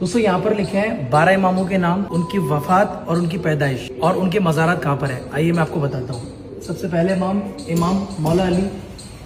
دوستوں یہاں پر لکھے ہیں 12 اماموں کے نام، ان کی وفات اور ان کی پیدائش اور ان کے مزارات کہاں پر ہے. آئیے میں آپ کو بتاتا ہوں. سب سے پہلے امام مولا علی،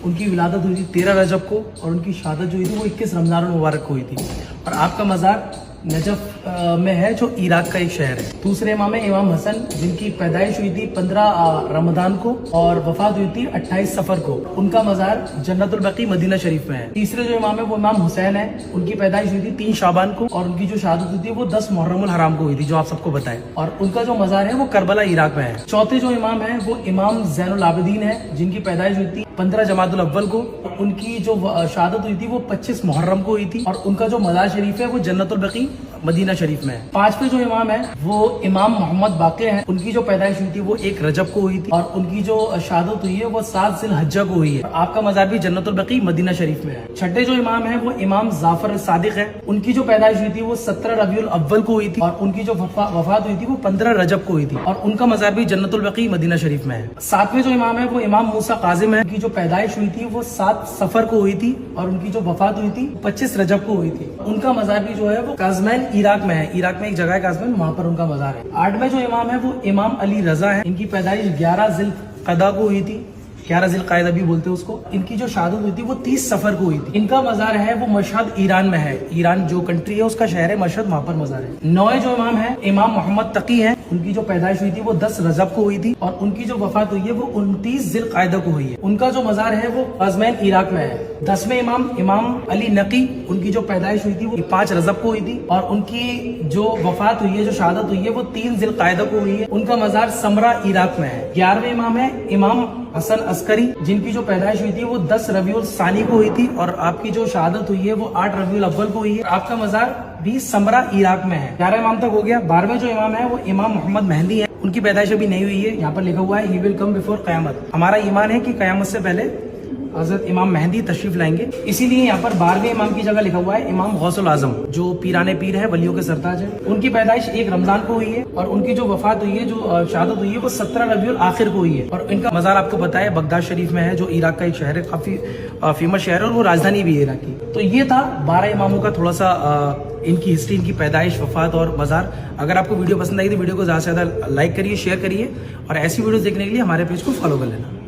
ان کی ولادت ہوئی تھی 13 رجب کو اور ان کی شہادت جو ہوئی تھی وہ 21 رمضان المبارک کو ہوئی تھی. اور آپ کا مزار نجف میں ہے جو عراق کا ایک شہر ہے. دوسرے امام ہیں امام حسن، جن کی پیدائش ہوئی تھی 15 رمضان کو اور وفات ہوئی تھی 28 صفر کو. ان کا مزار جنت البقیع مدینہ شریف میں ہے. تیسرے جو امام ہے وہ امام حسین ہے، ان کی پیدائش ہوئی تھی 3 شعبان کو اور ان کی جو شہادت ہوئی تھی وہ 10 محرم الحرام کو ہوئی تھی، جو آپ سب کو بتائے. اور ان کا جو مزار ہے وہ کربلا عراق میں ہے. چوتھے جو امام ہیں وہ امام زین العابدین ہے، جن کی پیدائش ہوئی تھی 15 جمادی الاول کو. ان کی جو شہادت ہوئی تھی وہ 25 محرم کو ہوئی تھی اور ان کا جو مزار شریف ہے وہ جنت البقیع مدینہ شریف میں ہے. پانچویں جو امام ہے وہ امام محمد باقر ہیں. ان کی جو پیدائش ہوئی تھی وہ 1 رجب کو ہوئی تھی اور ان کی جو شہادت ہوئی ہے وہ 7 ذی الحجہ کو ہوئی ہے. آپ کا مزار بھی جنت البقیع مدینہ شریف میں ہے. چھٹے جو امام ہیں وہ امام جعفر صادق ہے. ان کی جو پیدائش ہوئی تھی وہ 17 ربیع الاول کو ہوئی تھی اور ان کی جو وفات ہوئی تھی وہ 15 رجب کو ہوئی تھی اور ان کا مزار بھی جنت البقیع مدینہ شریف میں ہے. ساتویں جو امام ہے وہ امام موسیٰ کاظم ہے. ان کی جو پیدائش ہوئی تھی وہ 7 صفر کو ہوئی تھی اور ان کی جو وفات ہوئی تھی 25 رجب کو ہوئی تھی. ان کا مزار بھی جو ہے وہ کاظمین عراق میں ہے. عراق میں ایک جگہ ہے کاظمین، وہاں پر ان کا مزار ہے. 8ویں جو امام ہے وہ امام علی رضا ہے. ان کی پیدائش 11 ذی القعدہ کو ہوئی تھی، 11 ذی القعدہ بھی بولتے ہیں اس کو. ان کی جو شہادت ہوئی تھی وہ 30 صفر کو ہوئی تھی. ان کا مزار ہے وہ مشہد ایران میں ہے. ایران جو کنٹری ہے اس کا شہر ہے مشہد، وہاں پر مزار ہے. 9ویں جو امام ہے امام محمد تقی ہے. ان کی جو پیدائش ہوئی تھی وہ 10 رجب کو ہوئی تھی اور ان کی جو وفات ہوئی ہے وہ 29 ذی القعدہ کو ہوئی ہے. ان کا جو مزار ہے وہ قزمین عراق میں ہے. 10ویں امام علی نقی، ان کی جو پیدائش ہوئی تھی وہ 5 رجب کو ہوئی تھی اور ان کی جو وفات ہوئی ہے، جو شہادت ہوئی ہے وہ 3 ذی القعدہ کو ہوئی ہے. ان کا مزار سمرا عراق میں ہے. 11ویں امام ہے امام حسن عسکری، جن کی جو پیدائش ہوئی تھی وہ 10 ربیع الثانی کو ہوئی تھی اور آپ کی جو شہادت ہوئی ہے وہ 8 ربیع الاول کو ہوئی ہے. آپ کا مزار بھی سمرا عراق میں ہے. 11 امام تک ہو گیا. 12ویں جو امام ہے وہ امام محمد مہدی ہے. ان کی پیدائش ابھی نہیں ہوئی ہے. یہاں پر لکھا ہوا ہے ہی ول کم بفور قیامت. ہمارا ایمان ہے کہ قیامت سے پہلے حضرت امام مہدی تشریف لائیں گے، اسی لیے یہاں پر 12ویں امام کی جگہ لکھا ہوا ہے امام غوث العظم، جو پیران پیر ہے، ولیوں کے سرتاج ہے. ان کی پیدائش 1 رمضان کو ہوئی ہے اور ان کی جو وفات ہوئی ہے، جو شہادت ہوئی ہے وہ 17 ربیع الاخر کو ہوئی ہے. اور ان کا مزار آپ کو پتا ہے بغداد شریف میں ہے، جو عراق کا ایک شہر ہے، کافی فیمس شہر ہے اور وہ راجدھانی بھی ہے عراق کی. تو یہ تھا 12 اماموں کا تھوڑا سا ان کی ہسٹری، ان کی پیدائش، وفات اور مزار. اگر آپ کو ویڈیو پسند آئی تو ویڈیو کو زیادہ سے زیادہ لائک کریے، شیئر کریے اور ایسی ویڈیوز دیکھنے کے لیے ہمارے پیج کو فالو کر لینا.